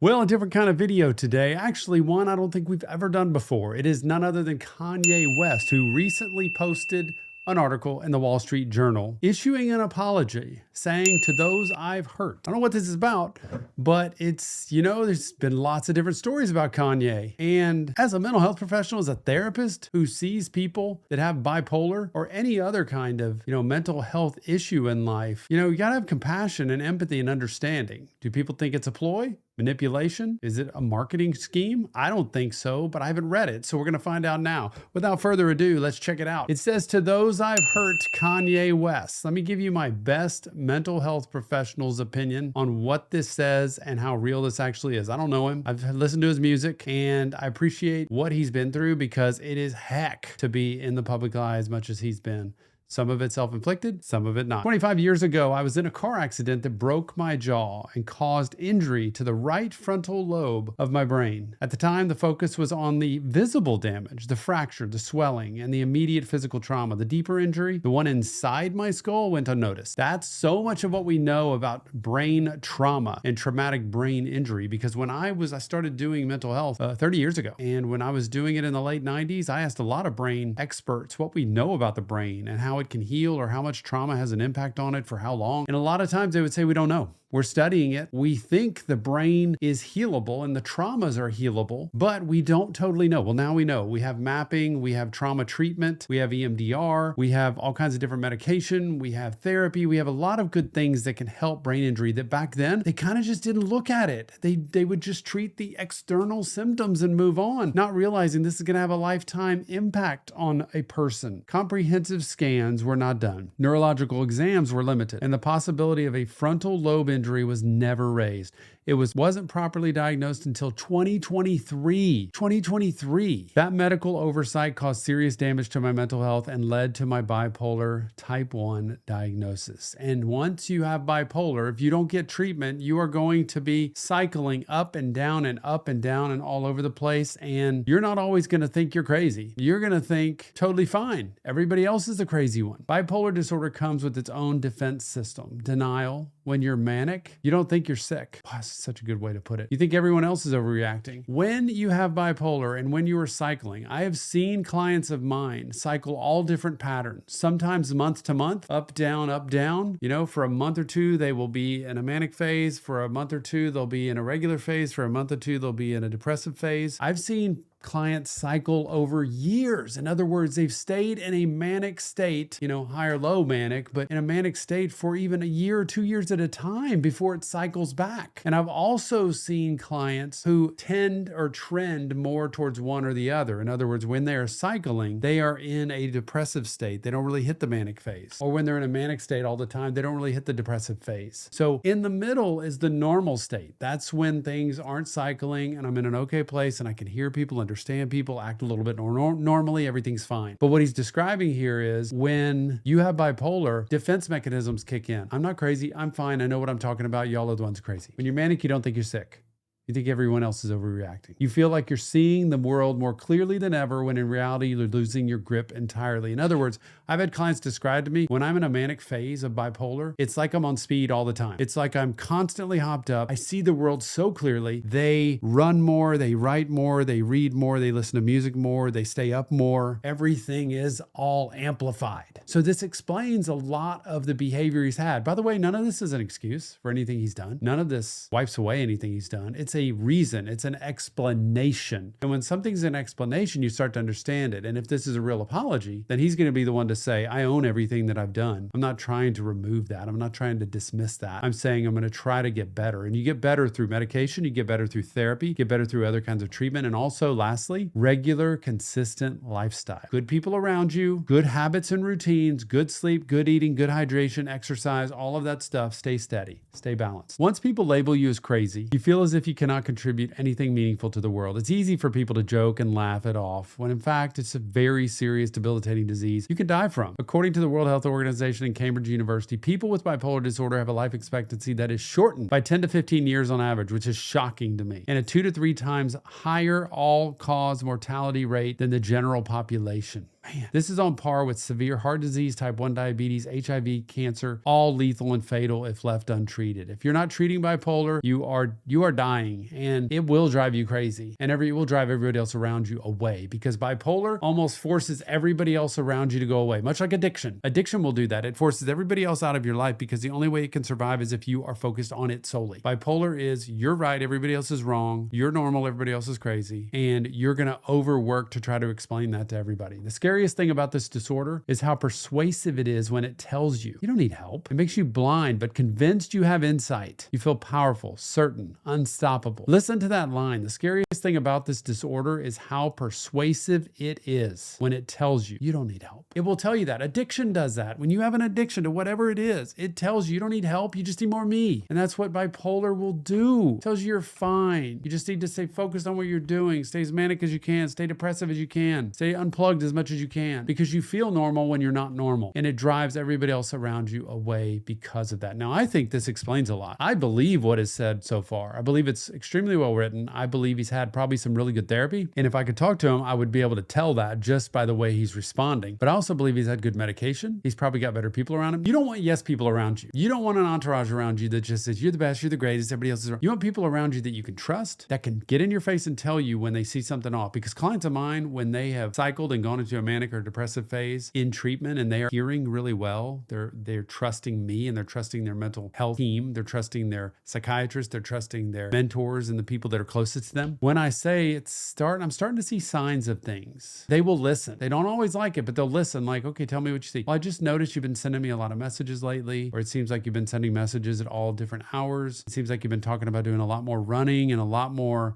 Well, a different kind of video today. Actually, one I don't think we've ever done before. It is none other than Kanye West, who recently posted an article in the Wall Street Journal issuing an apology, saying to those I've hurt. I don't know what this is about, but there's been lots of different stories about Kanye. And as a mental health professional, as a therapist who sees people that have bipolar or any other kind of, mental health issue in life, you gotta have compassion and empathy and understanding. Do people think it's a ploy? Manipulation? Is it a marketing scheme? I don't think so, but I haven't read it, so we're going to find out now. Without further ado, let's check it out. It says, to those I've hurt, Kanye West. Let me give you my best mental health professional's opinion on what this says and how real this actually is. I don't know him. I've listened to his music, and I appreciate what he's been through because it is heck to be in the public eye as much as he's been. Some of it self-inflicted, some of it not. 25 years ago, I was in a car accident that broke my jaw and caused injury to the right frontal lobe of my brain. At the time, the focus was on the visible damage, the fracture, the swelling, and the immediate physical trauma. The deeper injury, the one inside my skull, went unnoticed. That's so much of what we know about brain trauma and traumatic brain injury, because when I started doing mental health 30 years ago, and when I was doing it in the late 90s, I asked a lot of brain experts what we know about the brain and how it can heal or how much trauma has an impact on it for how long. And a lot of times they would say, we don't know. We're studying it. We think the brain is healable and the traumas are healable, but we don't totally know. Well, now we know. We have mapping, we have trauma treatment, we have EMDR, we have all kinds of different medication, we have therapy, we have a lot of good things that can help brain injury that back then, they kind of just didn't look at it. They would just treat the external symptoms and move on, not realizing this is going to have a lifetime impact on a person. Comprehensive scans were not done. Neurological exams were limited, and the possibility of a frontal lobe injury was never raised. It wasn't properly diagnosed until 2023. 2023. That medical oversight caused serious damage to my mental health and led to my bipolar type 1 diagnosis. And once you have bipolar, if you don't get treatment, you are going to be cycling up and down and up and down and all over the place. And you're not always going to think you're crazy. You're going to think totally fine. Everybody else is the crazy one. Bipolar disorder comes with its own defense system. Denial. When you're manic, you don't think you're sick. Wow, that's such a good way to put it. You think everyone else is overreacting. When you have bipolar and when you are cycling, I have seen clients of mine cycle all different patterns, sometimes month to month, up, down, up, down. For a month or two, they will be in a manic phase. For a month or two, they'll be in a regular phase. For a month or two, they'll be in a depressive phase. I've seen clients cycle over years. In other words, they've stayed in a manic state, high or low manic, but in a manic state for even a year or 2 years at a time before it cycles back. And I've also seen clients who tend or trend more towards one or the other. In other words, when they are cycling, they are in a depressive state. They don't really hit the manic phase. Or when they're in a manic state all the time, they don't really hit the depressive phase. So in the middle is the normal state. That's when things aren't cycling and I'm in an okay place and I can hear people, understand people, act a little bit normally, everything's fine. But what he's describing here is when you have bipolar, defense mechanisms kick in. I'm not crazy. I'm fine. I know what I'm talking about. Y'all are the ones crazy. When you're manic, you don't think you're sick. You think everyone else is overreacting. You feel like you're seeing the world more clearly than ever when in reality you're losing your grip entirely. In other words, I've had clients describe to me when I'm in a manic phase of bipolar, it's like I'm on speed all the time. It's like I'm constantly hopped up. I see the world so clearly. They run more, they write more, they read more, they listen to music more, they stay up more. Everything is all amplified. So this explains a lot of the behavior he's had. By the way, none of this is an excuse for anything he's done. None of this wipes away anything he's done. It's a reason. It's an explanation. And when something's an explanation, you start to understand it. And if this is a real apology, then he's going to be the one to say, I own everything that I've done. I'm not trying to remove that. I'm not trying to dismiss that. I'm saying I'm going to try to get better. And you get better through medication. You get better through therapy. You get better through other kinds of treatment. And also, lastly, regular, consistent lifestyle. Good people around you, good habits and routines, good sleep, good eating, good hydration, exercise, all of that stuff. Stay steady. Stay balanced. Once people label you as crazy, you feel as if you cannot contribute anything meaningful to the world. It's easy for people to joke and laugh it off, when in fact, it's a very serious, debilitating disease you can die from. According to the World Health Organization and Cambridge University, people with bipolar disorder have a life expectancy that is shortened by 10 to 15 years on average, which is shocking to me, and a 2 to 3 times higher all-cause mortality rate than the general population. Man, this is on par with severe heart disease, type 1 diabetes, HIV, cancer, all lethal and fatal if left untreated. If you're not treating bipolar, you are dying, and it will drive you crazy, and it will drive everybody else around you away, because bipolar almost forces everybody else around you to go away, much like addiction. Addiction will do that. It forces everybody else out of your life because the only way it can survive is if you are focused on it solely. Bipolar is you're right, everybody else is wrong, you're normal, everybody else is crazy, and you're going to overwork to try to explain that to everybody. The scariest thing about this disorder is how persuasive it is when it tells you don't need help. It makes you blind, but convinced you have insight. You feel powerful, certain, unstoppable. Listen to that line. The scariest thing about this disorder is how persuasive it is when it tells you don't need help. It will tell you that. Addiction does that. When you have an addiction to whatever it is, it tells you don't need help. You just need more me. And that's what bipolar will do. It tells you you're fine. You just need to stay focused on what you're doing. Stay as manic as you can. Stay depressive as you can. Stay unplugged as much as you can, because you feel normal when you're not normal. And it drives everybody else around you away because of that. Now, I think this explains a lot. I believe what is said so far. I believe it's extremely well written. I believe he's had probably some really good therapy. And if I could talk to him, I would be able to tell that just by the way he's responding. But I also believe he's had good medication. He's probably got better people around him. You don't want yes people around you. You don't want an entourage around you that just says, you're the best, you're the greatest, everybody else is wrong. You want people around you that you can trust, that can get in your face and tell you when they see something off. Because clients of mine, when they have cycled and gone into a manic or depressive phase in treatment and they are hearing really well, they're trusting me and they're trusting their mental health team, they're trusting their psychiatrist, they're trusting their mentors and the people that are closest to them. When I say I'm starting to see signs of things, they will listen. They don't always like it, but they'll listen. Like, okay, tell me what you see. Well, I just noticed you've been sending me a lot of messages lately, or it seems like you've been sending messages at all different hours. It seems like you've been talking about doing a lot more running and a lot more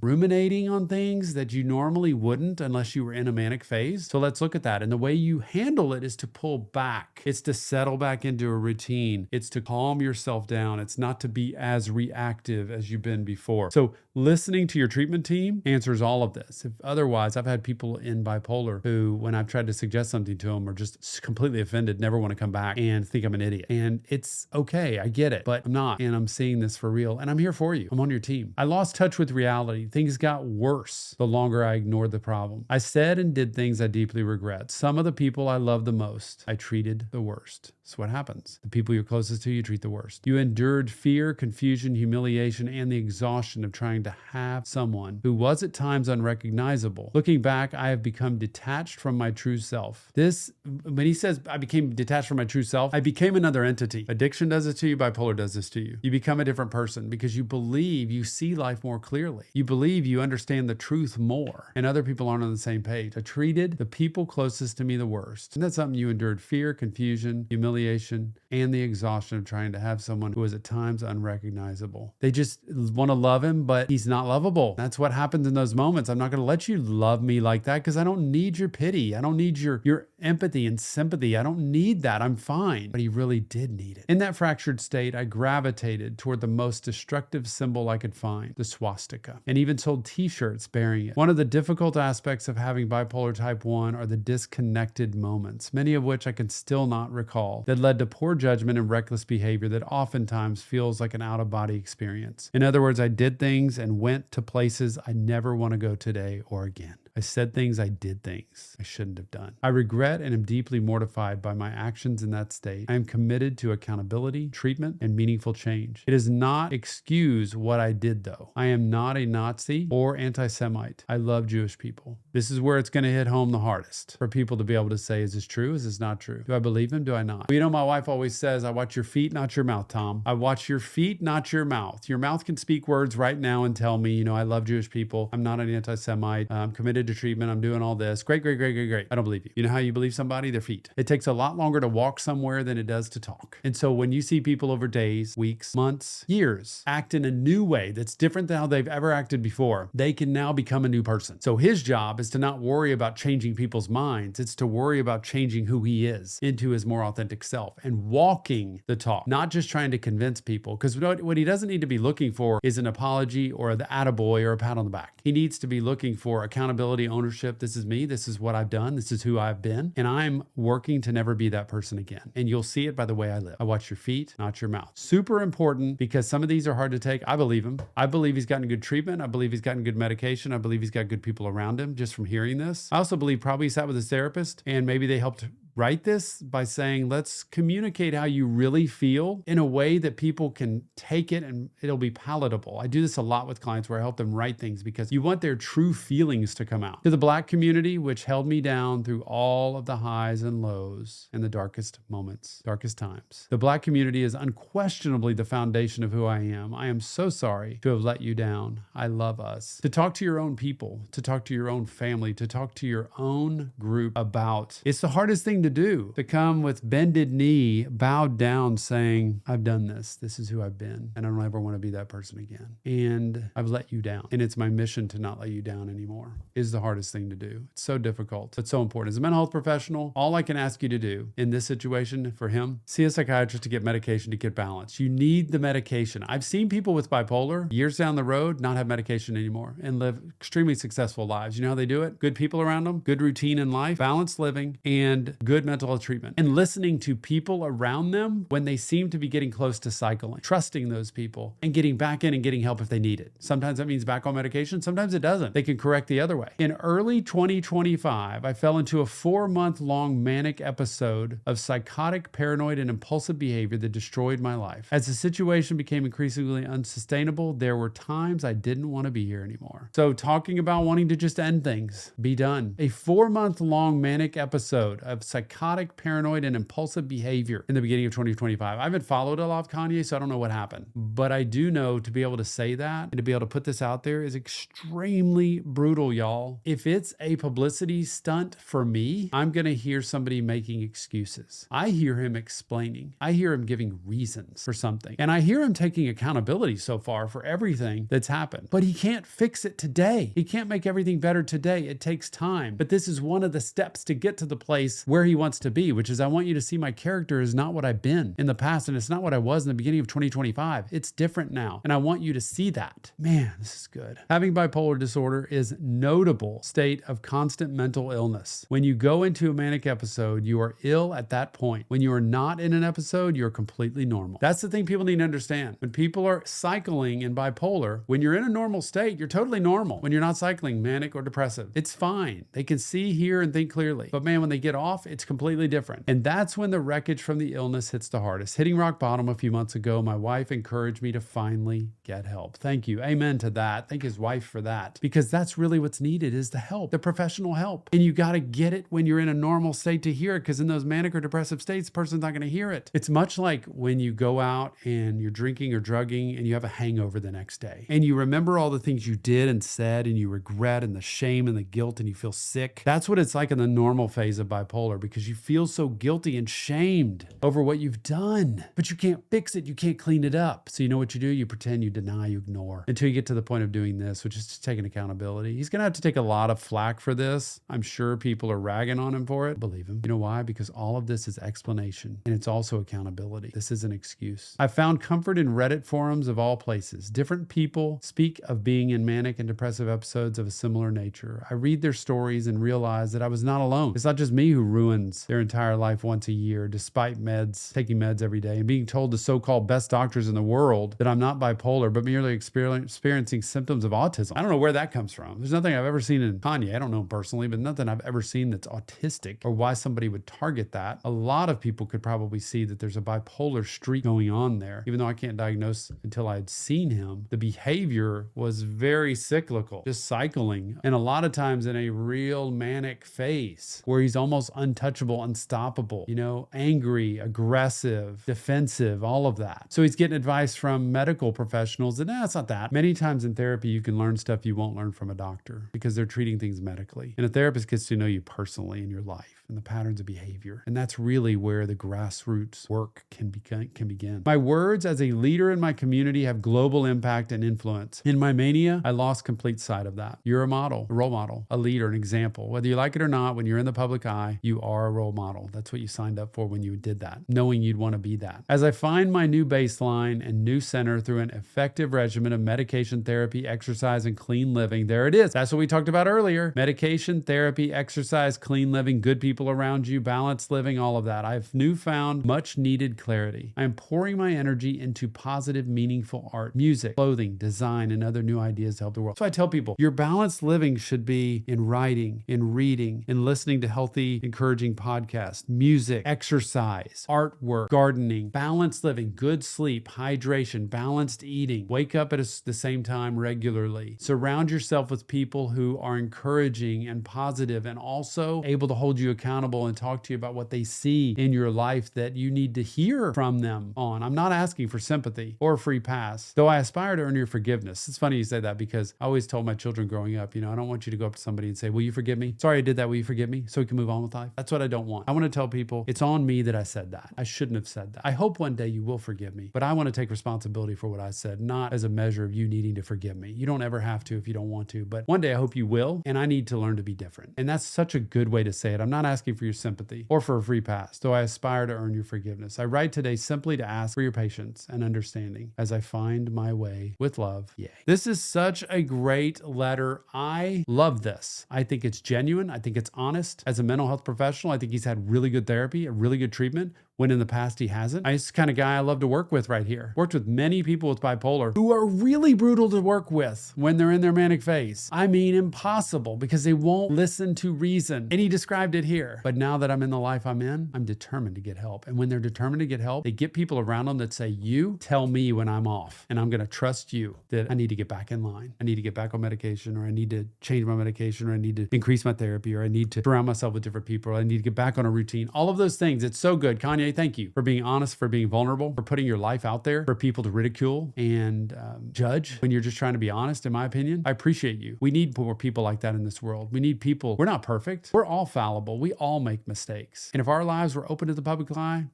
ruminating on things that you normally wouldn't unless you were in a manic phase. So let's look at that. And the way you handle it is to pull back. It's to settle back into a routine. It's to calm yourself down. It's not to be as reactive as you've been before. So listening to your treatment team answers all of this. If otherwise, I've had people in bipolar who, when I've tried to suggest something to them, are just completely offended, never want to come back and think I'm an idiot. And it's okay. I get it, but I'm not. And I'm seeing this for real. And I'm here for you. I'm on your team. I lost touch with reality. Things got worse the longer I ignored the problem. I said and did things I deeply regret. Some of the people I love the most, I treated the worst. That's what happens. The people you're closest to, you treat the worst. You endured fear, confusion, humiliation, and the exhaustion of trying to have someone who was at times unrecognizable. Looking back, I have become detached from my true self. When he says I became detached from my true self, I became another entity. Addiction does this to you. Bipolar does this to you. You become a different person because you believe you see life more clearly. You believe you understand the truth more, and other people aren't on the same page. I treated the people closest to me the worst. And that's something you endured: fear, confusion, humiliation, and the exhaustion of trying to have someone who is at times unrecognizable. They just want to love him, but he's not lovable. That's what happens in those moments. I'm not going to let you love me like that because I don't need your pity. I don't need your empathy and sympathy. I don't need that. I'm fine. But he really did need it. In that fractured state, I gravitated toward the most destructive symbol I could find, the swastika, and even sold t-shirts bearing it. One of the difficult aspects of having bipolar type 1 are the disconnected moments, many of which I can still not recall, that led to poor judgment and reckless behavior that oftentimes feels like an out-of-body experience. In other words, I did things and went to places I never want to go today or again. I said things, I did things I shouldn't have done. I regret and am deeply mortified by my actions in that state. I am committed to accountability, treatment, and meaningful change. It does not excuse what I did, though. I am not a Nazi or anti-Semite. I love Jewish people. This is where it's going to hit home the hardest for people to be able to say, is this true? Is this not true? Do I believe him? Do I not? Well, you know, my wife always says, I watch your feet, not your mouth, Tom. I watch your feet, not your mouth. Your mouth can speak words right now and tell me, I love Jewish people. I'm not an anti-Semite. I'm committed to treatment. I'm doing all this. Great. I don't believe you. You know how you believe somebody? Their feet. It takes a lot longer to walk somewhere than it does to talk. And so when you see people over days, weeks, months, years act in a new way that's different than how they've ever acted before, they can now become a new person. So his job is to not worry about changing people's minds. It's to worry about changing who he is into his more authentic self and walking the talk, not just trying to convince people. Because what he doesn't need to be looking for is an apology or the attaboy or a pat on the back. He needs to be looking for accountability accountability, ownership. This is me. This is what I've done. This is who I've been. And I'm working to never be that person again. And you'll see it by the way I live. I watch your feet, not your mouth. Super important because some of these are hard to take. I believe him. I believe he's gotten good treatment. I believe he's gotten good medication. I believe he's got good people around him just from hearing this. I also believe probably he sat with his therapist and maybe they helped write this by saying, let's communicate how you really feel in a way that people can take it and it'll be palatable. I do this a lot with clients where I help them write things because you want their true feelings to come out. To the Black community, which held me down through all of the highs and lows and the darkest moments, darkest times. The Black community is unquestionably the foundation of who I am. I am so sorry to have let you down. I love us. To talk to your own people, to talk to your own family, to talk to your own group about. It's the hardest thing to do, to come with bended knee, bowed down saying, I've done this. This is who I've been. And I don't ever want to be that person again. And I've let you down. And it's my mission to not let you down anymore. Is the hardest thing to do. It's so difficult. It's so important. As a mental health professional, all I can ask you to do in this situation for him, see a psychiatrist to get medication to get balance. You need the medication. I've seen people with bipolar years down the road not have medication anymore and live extremely successful lives. You know how they do it? Good people around them, good routine in life, balanced living, and good mental health treatment. And listening to people around them when they seem to be getting close to cycling, trusting those people and getting back in and getting help if they need it. Sometimes that means back on medication. Sometimes it doesn't. They can correct the other way. In early 2025, I fell into a 4-month-long manic episode of psychotic, paranoid, and impulsive behavior that destroyed my life. As the situation became increasingly unsustainable, there were times I didn't want to be here anymore. So talking about wanting to just end things, be done. A 4-month-long manic episode of psychotic, paranoid, and impulsive behavior in the beginning of 2025. I haven't followed a lot of Kanye, so I don't know what happened. But I do know to be able to say that and to be able to put this out there is extremely brutal, y'all. If it's a publicity stunt for me, I'm going to hear somebody making excuses. I hear him explaining. I hear him giving reasons for something. And I hear him taking accountability so far for everything that's happened. But he can't fix it today. He can't make everything better today. It takes time. But this is one of the steps to get to the place where he wants to be, which is I want you to see my character is not what I've been in the past, and it's not what I was in the beginning of 2025. It's different now, and I want you to see that. Man, this is good. Having bipolar disorder is notable state of constant mental illness. When you go into a manic episode, you are ill at that point. When you are not in an episode, you're completely normal. That's the thing people need to understand. When people are cycling in bipolar, when you're in a normal state, you're totally normal. When you're not cycling manic or depressive, it's fine. They can see, hear, and think clearly. But man, when they get off, it's completely different. And that's when the wreckage from the illness hits the hardest. Hitting rock bottom a few months ago, my wife encouraged me to finally get help. Thank you. Amen to that. Thank his wife for that. Because that's really what's needed is the help, the professional help. And you got to get it when you're in a normal state to hear it, because in those manic or depressive states, the person's not going to hear it. It's much like when you go out and you're drinking or drugging and you have a hangover the next day. And you remember all the things you did and said and you regret and the shame and the guilt and you feel sick. That's what it's like in the normal phase of bipolar, because you feel so guilty and shamed over what you've done, but you can't fix it. You can't clean it up. So you know what you do? You pretend, you deny, you ignore until you get to the point of doing this, which is just taking accountability. He's going to have to take a lot of flack for this. I'm sure people are ragging on him for it. Believe him. You know why? Because all of this is explanation and it's also accountability. This is an excuse. I found comfort in Reddit forums of all places. Different people speak of being in manic and depressive episodes of a similar nature. I read their stories and realize that I was not alone. It's not just me who ruins their entire life once a year, despite taking meds every day, and being told the so-called best doctors in the world that I'm not bipolar, but merely experiencing symptoms of autism. I don't know where that comes from. There's nothing I've ever seen in Kanye. I don't know him personally, but nothing I've ever seen that's autistic or why somebody would target that. A lot of people could probably see that there's a bipolar streak going on there. Even though I can't diagnose until I had seen him, the behavior was very cyclical, just cycling, and a lot of times in a real manic phase where he's almost untouchable, unstoppable, angry, aggressive, defensive, all of that. So he's getting advice from medical professionals that, it's not that. Many times in therapy, you can learn stuff you won't learn from a doctor because they're treating things medically. And a therapist gets to know you personally in your life and the patterns of behavior. And that's really where the grassroots work can begin. My words as a leader in my community have global impact and influence. In my mania, I lost complete sight of that. You're a model, a role model, a leader, an example. Whether you like it or not, when you're in the public eye, you are are a role model. That's what you signed up for when you did that, knowing you'd want to be that. As I find my new baseline and new center through an effective regimen of medication, therapy, exercise, and clean living, there it is. That's what we talked about earlier. Medication, therapy, exercise, clean living, good people around you, balanced living, all of that. I've newfound much needed clarity. I am pouring my energy into positive, meaningful art, music, clothing, design, and other new ideas to help the world. So I tell people, your balanced living should be in writing, in reading, in listening to healthy, encouraging podcasts, music, exercise, artwork, gardening, balanced living, good sleep, hydration, balanced eating, wake up at the same time regularly. Surround yourself with people who are encouraging and positive and also able to hold you accountable and talk to you about what they see in your life that you need to hear from them on. I'm not asking for sympathy or a free pass, though I aspire to earn your forgiveness. It's funny you say that because I always told my children growing up, I don't want you to go up to somebody and say, will you forgive me? Sorry I did that. Will you forgive me? So we can move on with life. That's what I don't want. I want to tell people it's on me that I said that. I shouldn't have said that. I hope one day you will forgive me, but I want to take responsibility for what I said, not as a measure of you needing to forgive me. You don't ever have to if you don't want to, but one day I hope you will, and I need to learn to be different. And that's such a good way to say it. I'm not asking for your sympathy or for a free pass, though I aspire to earn your forgiveness. I write today simply to ask for your patience and understanding as I find my way with love. Yay. This is such a great letter. I love this. I think it's genuine. I think it's honest. As a mental health professional, I think he's had really good therapy, a really good treatment, when in the past he hasn't. He's the kind of guy I love to work with right here. Worked with many people with bipolar who are really brutal to work with when they're in their manic phase. I mean, impossible, because they won't listen to reason. And he described it here. But now that I'm in the life I'm in, I'm determined to get help. And when they're determined to get help, they get people around them that say, you tell me when I'm off, and I'm going to trust you that I need to get back in line. I need to get back on medication, or I need to change my medication, or I need to increase my therapy, or I need to surround myself with different people, or I need to get back on a routine. All of those things. It's so good. Kanye, thank you for being honest, for being vulnerable, for putting your life out there for people to ridicule and judge when you're just trying to be honest, in my opinion. I appreciate you. We need more people like that in this world. We need people. We're not perfect. We're all fallible. We all make mistakes. And if our lives were open to the public eye,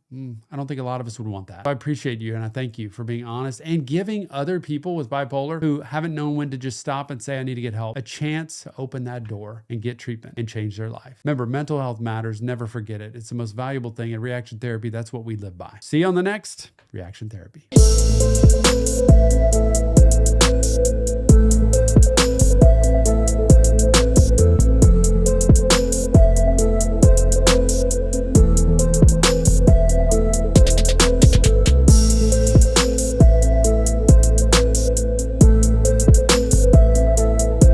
I don't think a lot of us would want that. I appreciate you, and I thank you for being honest and giving other people with bipolar who haven't known when to just stop and say, I need to get help, a chance to open that door and get treatment and change their life. Remember, mental health matters. Never forget it. It's the most valuable thing in reaction therapy. That's what we live by. See you on the next Reaction Therapy.